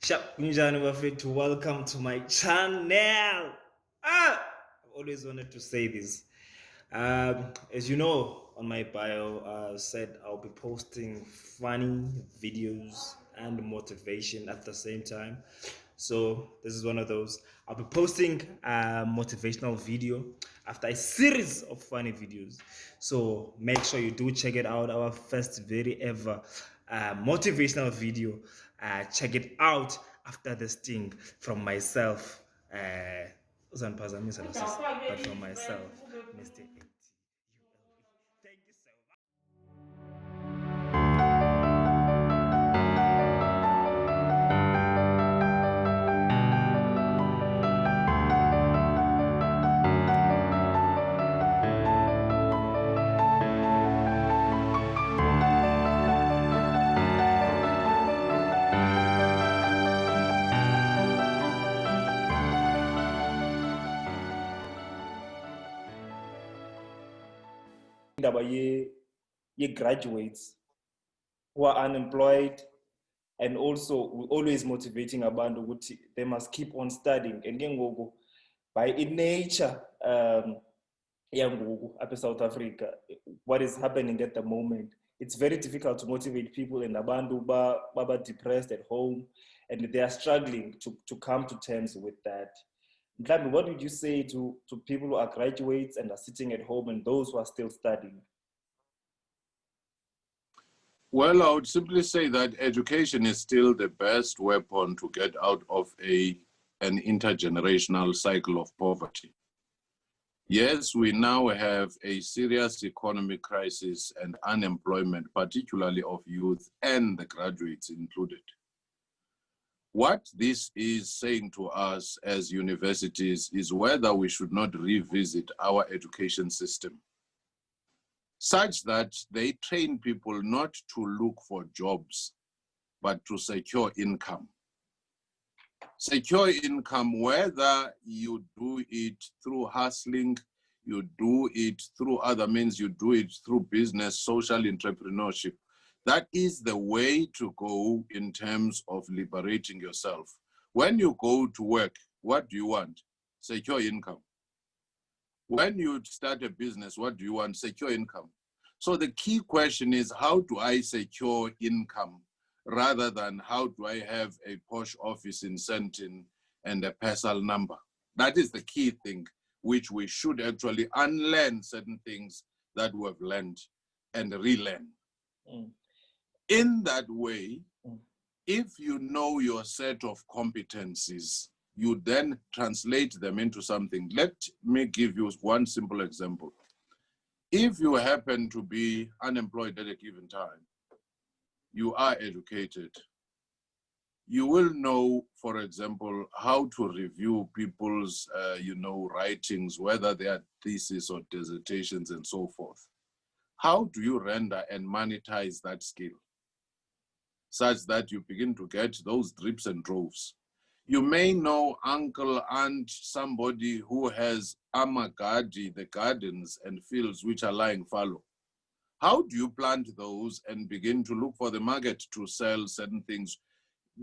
Shap Kunjani Wafit, welcome to my channel. I've always wanted to say this. As you know, on my bio, said I'll be posting funny videos and motivation at the same time. So this is one of those. I'll be posting a motivational video after a series of funny videos. So make sure you do check it out. Our first very ever motivational video. Check it out after this thing from myself. Uzandiphazamisa la sisi, but from myself, Mr. Atule. Thank you so much. indaba ye-graduates who are unemployed, and also we're always motivating abantu ukuthi they must keep on studying. And ke ngoku by nature yangoku apha eSouth Africa, what is happening at the moment, it's very difficult to motivate people, and abantu baba depressed at home and they are struggling to come to terms with that. Mhlambi, what would you say to people who are graduates and are sitting at home and those who are still studying? Well, I would simply say that education is still the best weapon to get out of an intergenerational cycle of poverty. Yes, we now have a serious economic crisis and unemployment, particularly of youth and the graduates included. What this is saying to us as universities is whether we should not revisit our education system, such that they train people not to look for jobs, but to secure income. Secure income, whether you do it through hustling, you do it through other means, you do it through business, social entrepreneurship. That is the way to go in terms of liberating yourself. When you go to work, what do you want? Secure income. When you start a business, what do you want? Secure income. So the key question is, how do I secure income rather than how do I have a posh office in Sentin and a PESAL number? That is the key thing, which we should actually unlearn certain things that we have learned and relearn. In that way, if you know your set of competencies, you then translate them into something. Let me give you one simple example. If you happen to be unemployed at a given time, you are educated, you will know, for example, how to review people's, writings, whether they are theses or dissertations and so forth. How do you render and monetize that skill such that you begin to get those drips and droves? You may know uncle, aunt, somebody who has amagadi, the gardens and fields which are lying fallow. How do you plant those and begin to look for the market to sell certain things?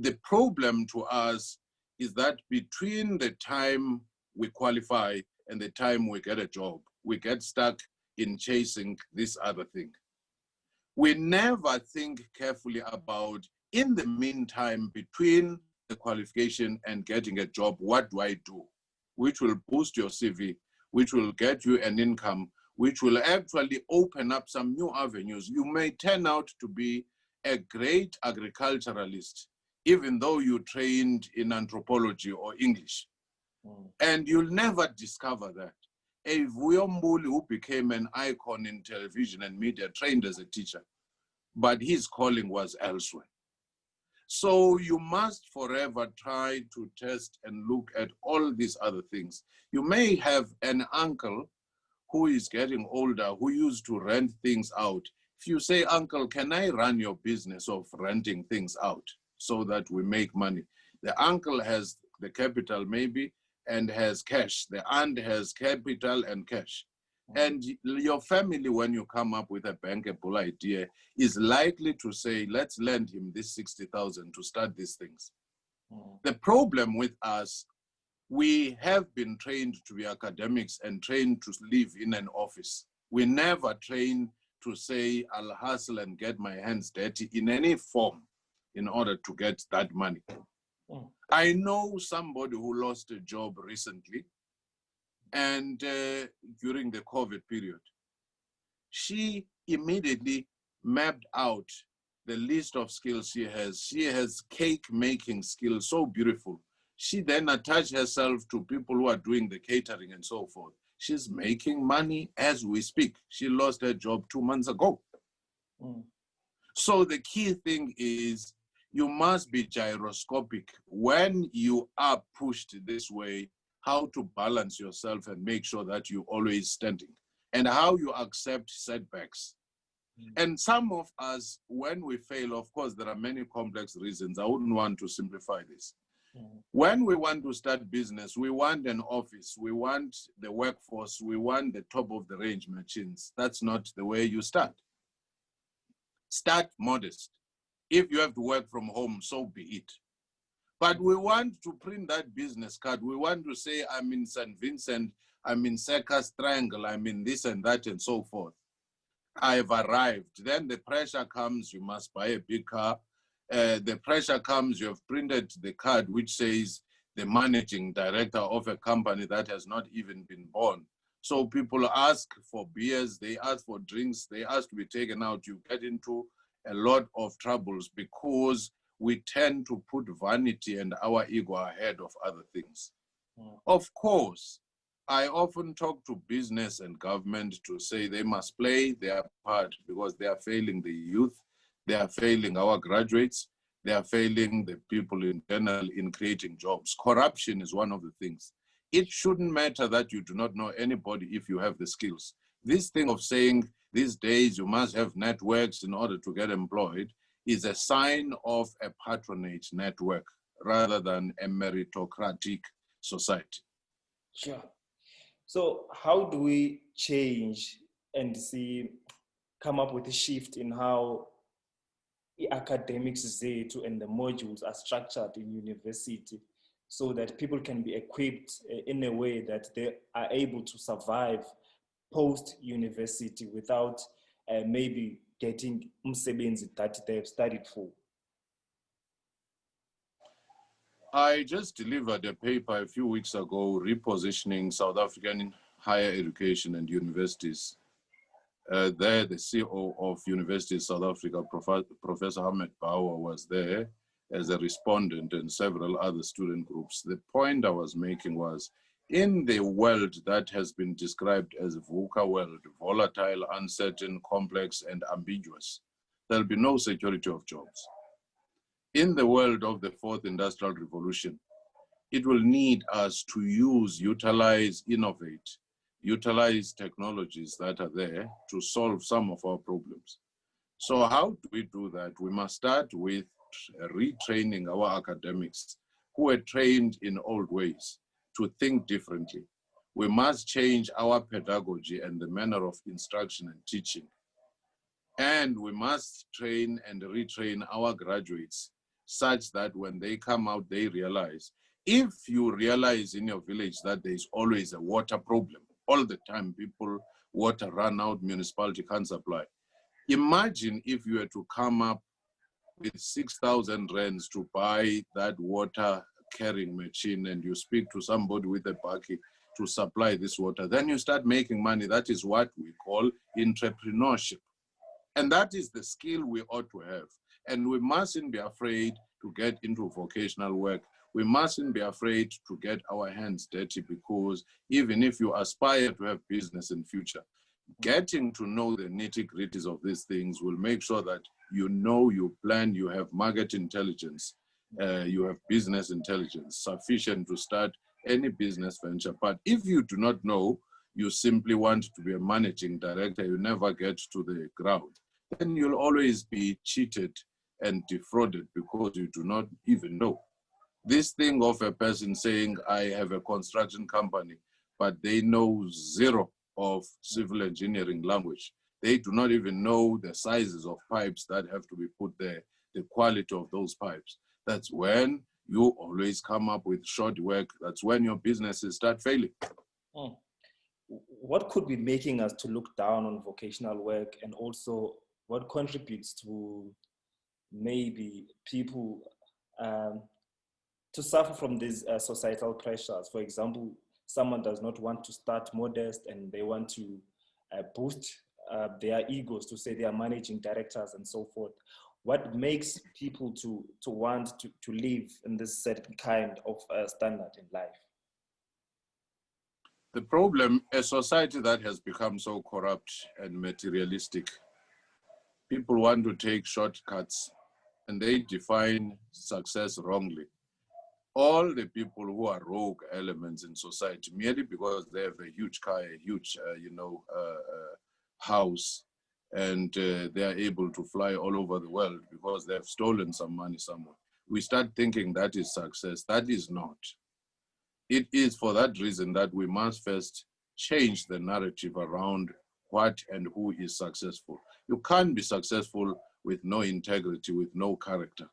The problem to us is that between the time we qualify and the time we get a job, we get stuck in chasing this other thing. We never think carefully about, in the meantime, between the qualification and getting a job, what do I do? Which will boost your CV, which will get you an income, which will actually open up some new avenues. You may turn out to be a great agriculturalist, even though you trained in anthropology or English. And you'll never discover that. A Vuyombuli who became an icon in television and media, trained as a teacher, but his calling was elsewhere. So you must forever try to test and look at all these other things. You may have an uncle who is getting older, who used to rent things out. If you say, uncle, can I run your business of renting things out so that we make money? The uncle has the capital maybe and has cash. The aunt has capital and cash. And your family, when you come up with a bankable idea, is likely to say, let's lend him this 60,000 to start these things. The problem with us, we have been trained to be academics and trained to live in an office. We never train to say, I'll hustle and get my hands dirty in any form in order to get that money. I know somebody who lost a job recently, and during the COVID period, she immediately mapped out the list of skills she has. She has cake making skills, so beautiful. She then attached herself to people who are doing the catering and so forth. She's making money as we speak. She lost her job 2 months ago. So the key thing is you must be gyroscopic when you are pushed this way, how to balance yourself and make sure that you're always standing, and how you accept setbacks. And some of us, when we fail, of course, there are many complex reasons. I wouldn't want to simplify this. When we want to start business, we want an office, we want the workforce, we want the top of the range machines. That's not the way you start. Start modest. If you have to work from home, so be it. But we want to print that business card. We want to say, I'm in St. Vincent, I'm in Circus Triangle, I'm in this and that and so forth. I've arrived. Then the pressure comes, you must buy a big car. The pressure comes, you have printed the card which says the managing director of a company that has not even been born. So people ask for beers, they ask for drinks, they ask to be taken out. You get into a lot of troubles because we tend to put vanity and our ego ahead of other things. Of course, I often talk to business and government to say they must play their part because they are failing the youth, they are failing our graduates, they are failing the people in general in creating jobs. Corruption is one of the things. It shouldn't matter that you do not know anybody if you have the skills. This thing of saying these days you must have networks in order to get employed is a sign of a patronage network rather than a meritocratic society. Sure. So how do we change and come up with a shift in how the academics and the modules are structured in university so that people can be equipped in a way that they are able to survive post-university without maybe getting umsebenzi that they have studied for? I just delivered a paper a few weeks ago, Repositioning South African Higher Education and Universities. There, the CEO of University of South Africa, Professor Ahmed Bauer, was there as a respondent and several other student groups. The point I was making was, in the world that has been described as a VUCA world, volatile, uncertain, complex, and ambiguous, there'll be no security of jobs. In the world of the fourth industrial revolution, it will need us to use, utilize, innovate, utilize technologies that are there to solve some of our problems. So how do we do that? We must start with retraining our academics who are trained in old ways to think differently. We must change our pedagogy and the manner of instruction and teaching. And we must train and retrain our graduates such that when they come out, they realize. If you realize in your village that there's always a water problem, all the time people, water run out, municipality can't supply. Imagine if you were to come up with 6,000 rands to buy that water carrying machine and you speak to somebody with a bucket to supply this water, then you start making money. That is what we call entrepreneurship. And that is the skill we ought to have. And we mustn't be afraid to get into vocational work. We mustn't be afraid to get our hands dirty, because even if you aspire to have business in future, getting to know the nitty-gritties of these things will make sure that you know, you plan, you have market intelligence, you have business intelligence sufficient to start any business venture. But if you do not know, you simply want to be a managing director, you never get to the ground, then you'll always be cheated and defrauded because you do not even know. This thing of a person saying, I have a construction company, but they know zero of civil engineering language. They do not even know the sizes of pipes that have to be put there, the quality of those pipes. That's when you always come up with short work. That's when your businesses start failing. What could be making us to look down on vocational work, and also what contributes to maybe people to suffer from these societal pressures? For example, someone does not want to start modest and they want to boost their egos to say they are managing directors and so forth. What makes people to want to live in this certain kind of standard in life? The problem, a society that has become so corrupt and materialistic, people want to take shortcuts and they define success wrongly. All the people who are rogue elements in society, merely because they have a huge car, a huge, house, and they are able to fly all over the world because they have stolen some money somewhere, we start thinking that is success. That is not. It is for that reason that we must first change the narrative around what and who is successful. You can't be successful with no integrity, with no character.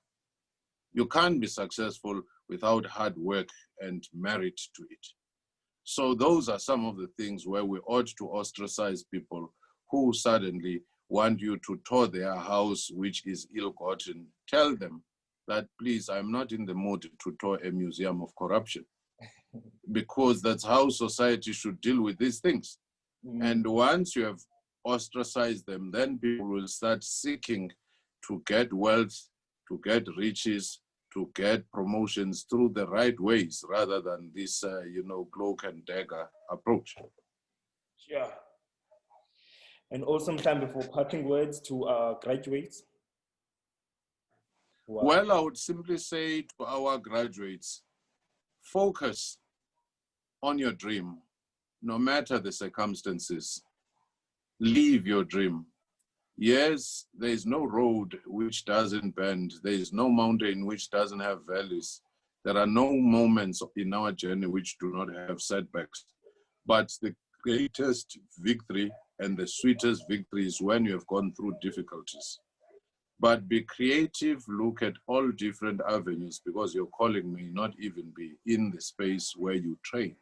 You can't be successful without hard work and merit to it. So those are some of the things where we ought to ostracize people who suddenly want you to tour their house, which is ill-gotten. Tell them that, please, I'm not in the mood to tour a museum of corruption, because that's how society should deal with these things. And once you have ostracized them, then people will start seeking to get wealth, to get riches, to get promotions through the right ways, rather than this, cloak and dagger approach. Yeah. And also, time before parting words to our graduates. Wow. Well, I would simply say to our graduates, focus on your dream, no matter the circumstances. Live your dream. Yes, there is no road which doesn't bend. There is no mountain which doesn't have valleys. There are no moments in our journey which do not have setbacks. But the greatest victory and the sweetest victory is when you have gone through difficulties. But be creative, look at all different avenues, because your calling may not even be in the space where you trained.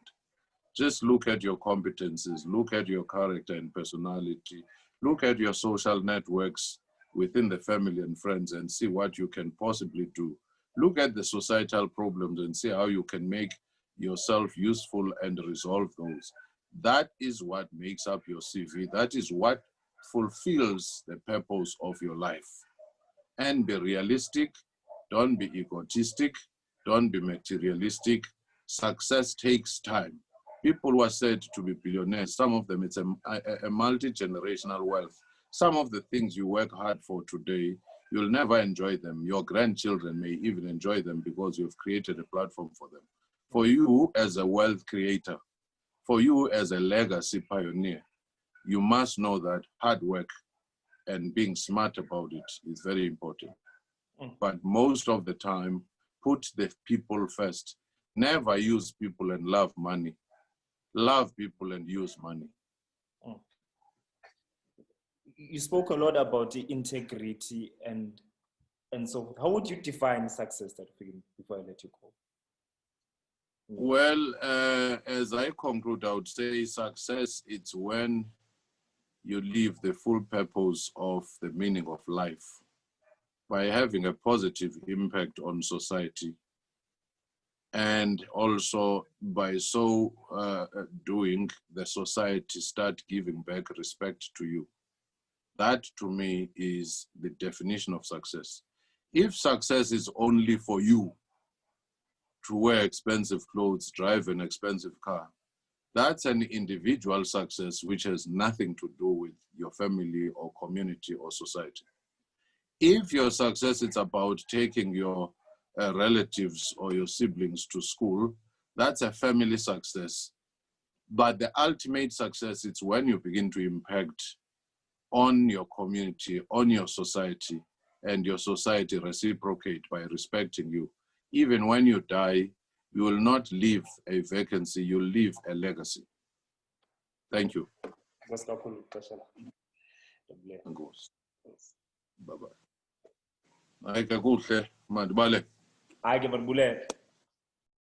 Just look at your competencies, look at your character and personality, look at your social networks within the family and friends and see what you can possibly do. Look at the societal problems and see how you can make yourself useful and resolve those. That is what makes up your CV. That is what fulfills the purpose of your life. And be realistic, don't be egotistic, don't be materialistic. Success takes time. People who are said to be billionaires, some of them, it's a multi-generational wealth. Some of the things you work hard for today, you'll never enjoy them. Your grandchildren may even enjoy them because you've created a platform for them. For you as a wealth creator, for you as a legacy pioneer, you must know that hard work and being smart about it is very important. But most of the time, put the people first. Never use people and love money. Love people and use money. You spoke a lot about the integrity, and so how would you define success, before I let you go? Well, as I conclude, I would say success, it's when you live the full purpose of the meaning of life by having a positive impact on society, and also by so doing, the society start giving back respect to you. That to me is the definition of success. If success is only for you to wear expensive clothes, drive an expensive car, that's an individual success which has nothing to do with your family or community or society. If your success is about taking your relatives or your siblings to school, that's a family success. But the ultimate success is when you begin to impact on your community, on your society, and your society reciprocate by respecting you. Even when you die, you will not leave a vacancy, you'll leave a legacy. Thank you. Bye-bye. Hayi ke manibulela.